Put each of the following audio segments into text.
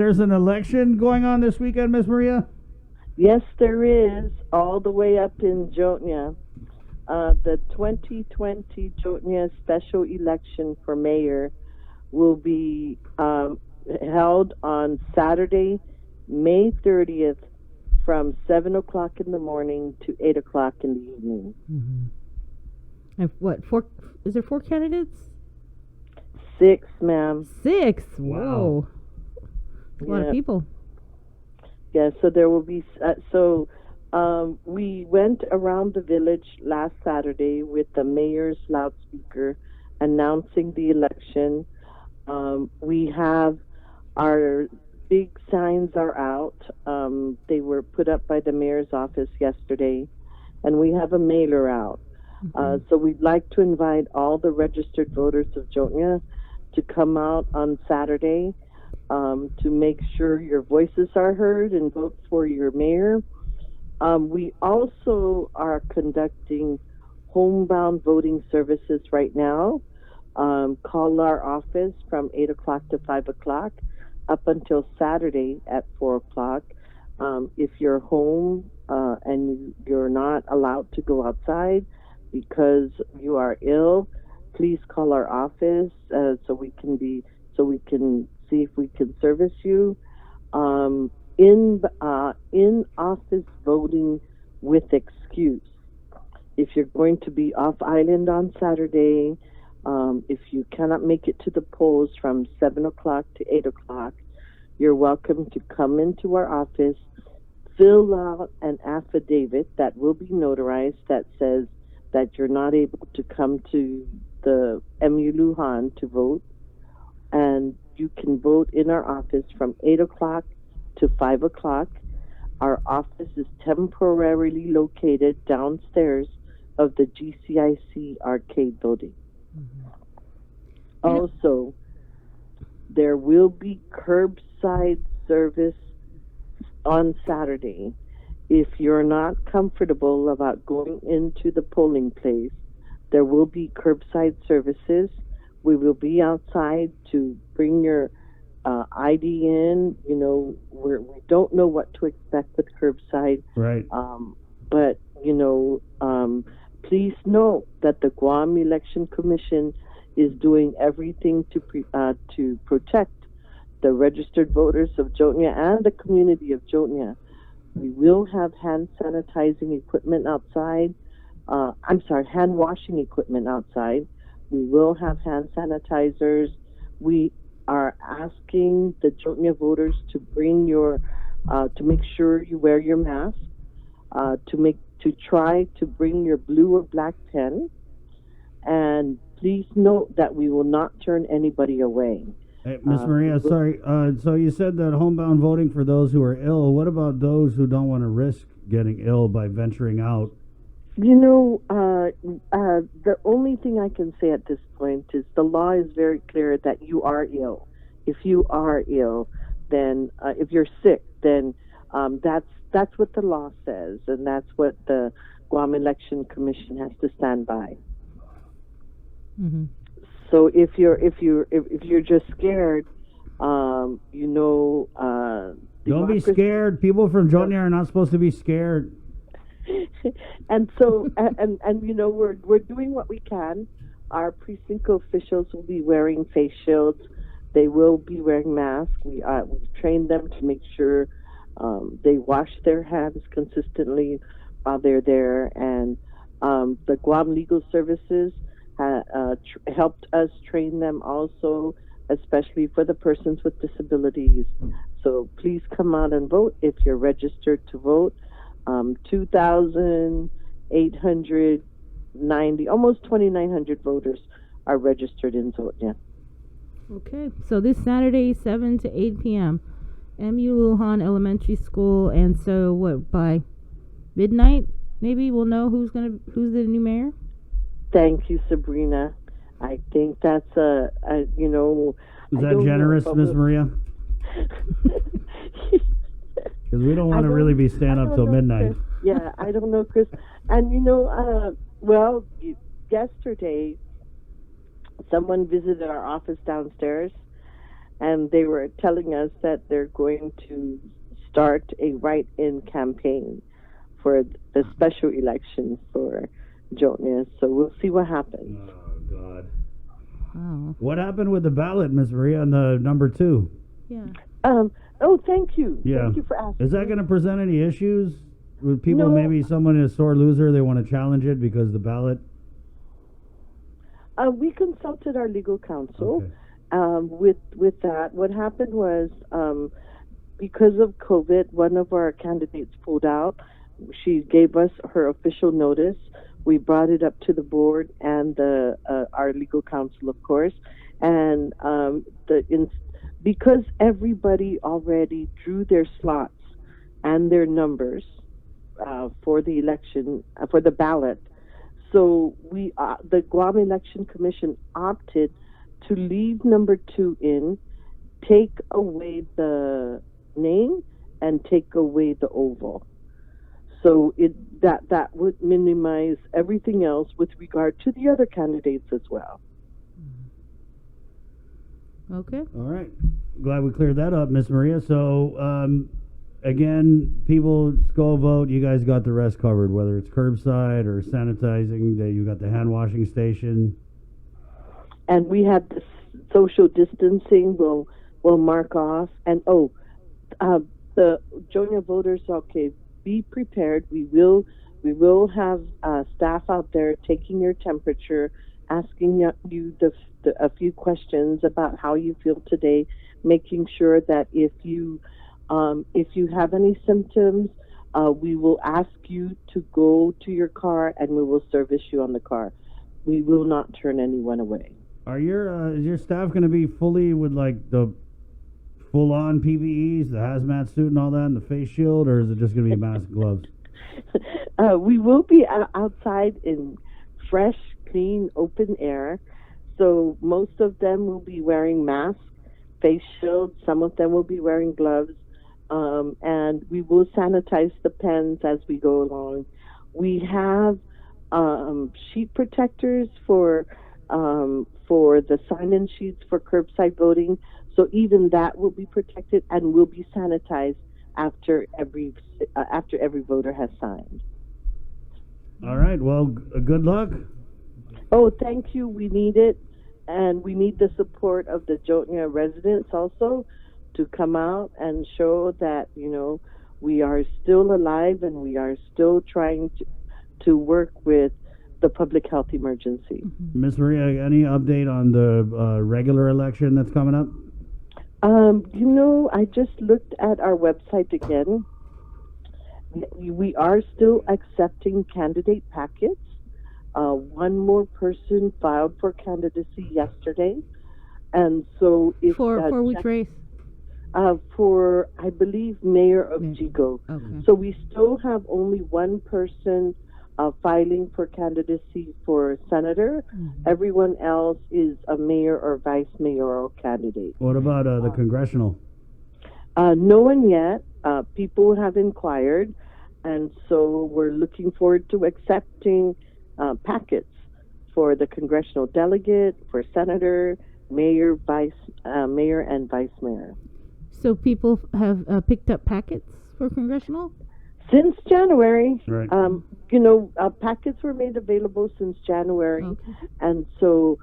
There's an election going on this weekend, Miss Maria? Yes, there is, all the way up in Jotnia. The 2020 Jotnia special election for mayor will be held on Saturday, May 30th from 7 o'clock in the morning to 8 o'clock in the evening. And what, is there 4 candidates? 6, ma'am. 6? Wow. Whoa. A lot of people. Yeah, so there will be, we went around the village last Saturday with the mayor's loudspeaker announcing the election. We have our big signs are out. They were put up by the mayor's office yesterday, and we have a mailer out. So we'd like to invite all the registered voters of Jotnia to come out on Saturday to make sure your voices are heard and vote for your mayor. We also are conducting homebound voting services right now. Call our office from 8 o'clock to 5 o'clock up until Saturday at 4 o'clock. If you're home and you're not allowed to go outside because you are ill, please call our office so we can see if we can service you. In office voting with excuse. If you're going to be off island on Saturday, if you cannot make it to the polls from 7 o'clock to 8 o'clock, you're welcome to come into our office, fill out an affidavit that will be notarized that says that you're not able to come to the MU Lujan to vote, and you can vote in our office from 8 o'clock to 5 o'clock. Our office is temporarily located downstairs of the GCIC arcade building. Also, there will be curbside service on Saturday. If you're not comfortable about going into the polling place, there will be curbside services. We will be outside to bring your ID in. You know, we don't know what to expect with curbside. Right. But, please note that the Guam Election Commission is doing everything to protect the registered voters of Jotnia and the community of Jotnia. We will have hand sanitizing equipment outside. Hand washing equipment outside. We will have hand sanitizers. We are asking the Jotnia voters to bring to make sure you wear your mask, to try to bring your blue or black pen, and please note that we will not turn anybody away. Hey, Ms. Maria, sorry. So you said that homebound voting for those who are ill. What about those who don't want to risk getting ill by venturing out? The only thing I can say at this point is the law is very clear that you are ill. If you are ill, then if you're sick, then that's what the law says, and that's what the Guam Election Commission has to stand by. Mm-hmm. So if you're just scared, Don't be scared. People from Jotnia are not supposed to be scared. And so, we're doing what we can. Our precinct officials will be wearing face shields. They will be wearing masks. We've trained them to make sure they wash their hands consistently while they're there. And the Guam Legal Services helped us train them also, especially for the persons with disabilities. So please come out and vote if you're registered to vote. 2,890, almost 2,900 voters are registered in Jotnia. Okay, so this Saturday, 7 to 8 p.m., MU Lujan Elementary School, and so by midnight, maybe we'll know who's the new mayor? Thank you, Sabrina. I think that's Is that generous, Ms. Maria? Because we don't want to really be staying up till midnight. Chris. Yeah, I don't know, Chris. And yesterday someone visited our office downstairs, and they were telling us that they're going to start a write-in campaign for the special election for Jona. So we'll see what happens. Oh, God. Oh. What happened with the ballot, Miss Maria, on the number 2? Yeah. Oh, thank you. Yeah. Thank you for asking. Is that going to present any issues with people? No. Maybe someone is a sore loser, they want to challenge it because the ballot. We consulted our legal counsel. Okay. With that, what happened was because of COVID, one of our candidates pulled out. She gave us her official notice. We brought it up to the board and our legal counsel, of course, and because everybody already drew their slots and their numbers for the election for the ballot. So the Guam Election Commission opted to leave number 2 in, take away the name, and take away the oval. So that would minimize everything else with regard to the other candidates as well. Okay. All right. Glad we cleared that up, Miss Maria. So, again, people go vote. You guys got the rest covered, whether it's curbside or sanitizing. You got the hand washing station. And we have the social distancing. We'll mark off. And the Jona voters. Okay, be prepared. We will have staff out there taking your temperature, asking you a few questions about how you feel today, making sure that if you have any symptoms, we will ask you to go to your car and we will service you on the car. We will not turn anyone away. Is your staff going to be fully with like the full-on PPEs, the hazmat suit and all that, and the face shield, or is it just going to be mask and gloves? We will be outside in fresh, clean, open air. So most of them will be wearing masks, face shields. Some of them will be wearing gloves. And we will sanitize the pens as we go along. We have sheet protectors for the sign-in sheets for curbside voting. So even that will be protected and will be sanitized after every voter has signed. All right. Well, good luck. Oh, thank you. We need it, and we need the support of the Jona residents also to come out and show that we are still alive and we are still trying to work with the public health emergency. Miss Maria, any update on the regular election that's coming up? I just looked at our website again. We are still accepting candidate packets. One more person filed for candidacy yesterday, and so if for which race? For I believe mayor of GEC. Okay. So we still have only one person filing for candidacy for senator. Mm-hmm. Everyone else is a mayor or vice mayoral candidate. What about the congressional? No one yet. People have inquired, and so we're looking forward to accepting packets for the congressional delegate, for senator, mayor, mayor, and vice mayor. So people have picked up packets for congressional? Since January. Right. Packets were made available since January. Okay. And so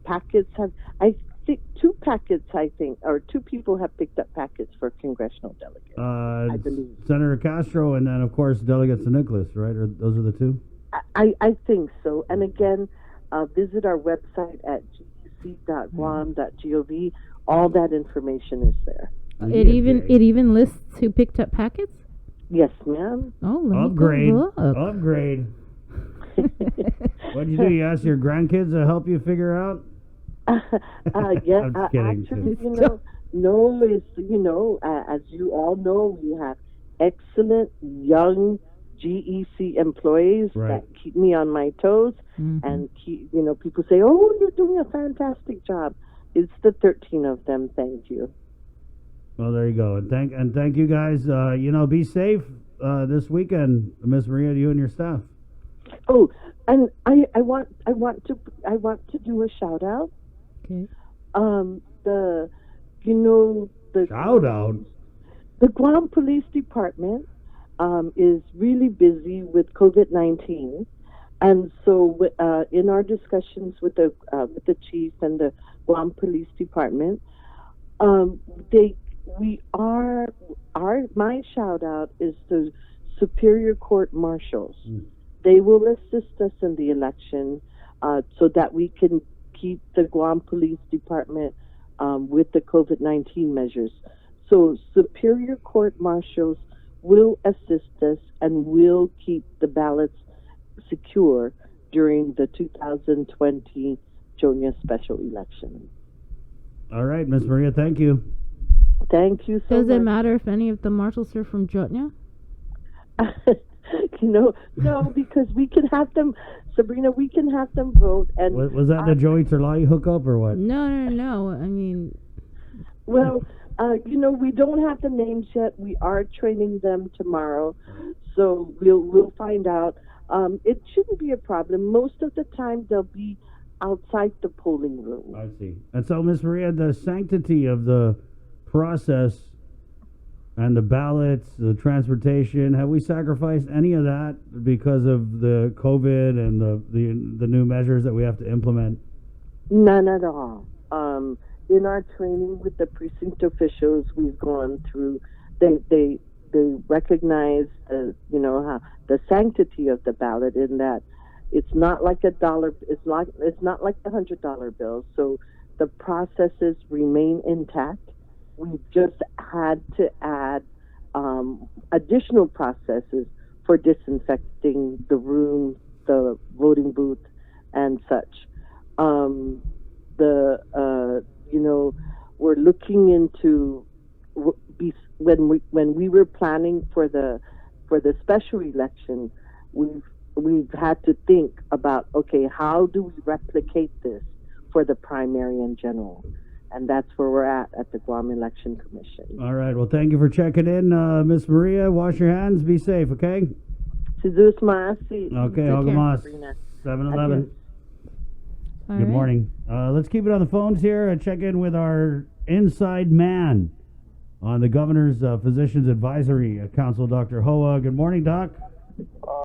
packets have, I think, two people have picked up packets for congressional delegates, I believe. Senator Castro and then, of course, Delegate Nicholas, right? Those are the two? I think so. And again, visit our website at gec.guam.gov. All that information is there. It even lists who picked up packets? Yes, ma'am. Oh, let Upgrade. me go look. Upgrade. What'd you do? You ask your grandkids to help you figure out? Yes, I'm kidding. Actually, as you all know, we have excellent young GEC employees that keep me on my toes, and people say, "Oh, you're doing a fantastic job." It's the 13 of them. Thank you. Well, there you go, and thank you guys. Be safe this weekend, Miss Maria, you and your staff. Oh, and I want to do a shout out. Okay. you know, Shout out. the Guam Police Department is really busy with COVID-19, and so in our discussions with the chief and the Guam Police Department, they we are my shout out is to Superior Court Marshals. They will assist us in the election so that we can keep the Guam Police Department with the COVID-19 measures. So Superior Court Marshals will assist us and will keep the ballots secure during the 2020 Jonia special election. All right, Miss Maria, thank you. Thank you so Does much. it matter if any of the marshals are from Jotnya? No, because we can have them, Sabrina, we can have them vote. And Was that the Joey Terlai hookup or what? No. I mean, well, we don't have the names yet. We are training them tomorrow, so we'll find out. It shouldn't be a problem. Most of the time, they'll be outside the polling room. I see. And so, Miss Maria, the sanctity of the process and the ballots, the transportation, have we sacrificed any of that because of the COVID and the new measures that we have to implement? None at all. In our training with the precinct officials, we've gone through. They recognize the sanctity of the ballot in that it's not like $1. It's not like the $100 bill. So the processes remain intact. We've just had to add additional processes for disinfecting the rooms, the voting booth, and such. We're looking into when we were planning for the special election, we've had to think about, okay, how do we replicate this for the primary and general? And that's where we're at the Guam Election Commission. All right. Well, thank you for checking in, Miss Maria. Wash your hands. Be safe, okay? Jesus Maasi. Okay, Take care. Algamas, Sabrina. 7-Eleven. all Good right. morning. Let's keep it on the phones here and check in with our inside man on the Governor's Physicians Advisory Council, Dr. Hoa. Good morning, Doc.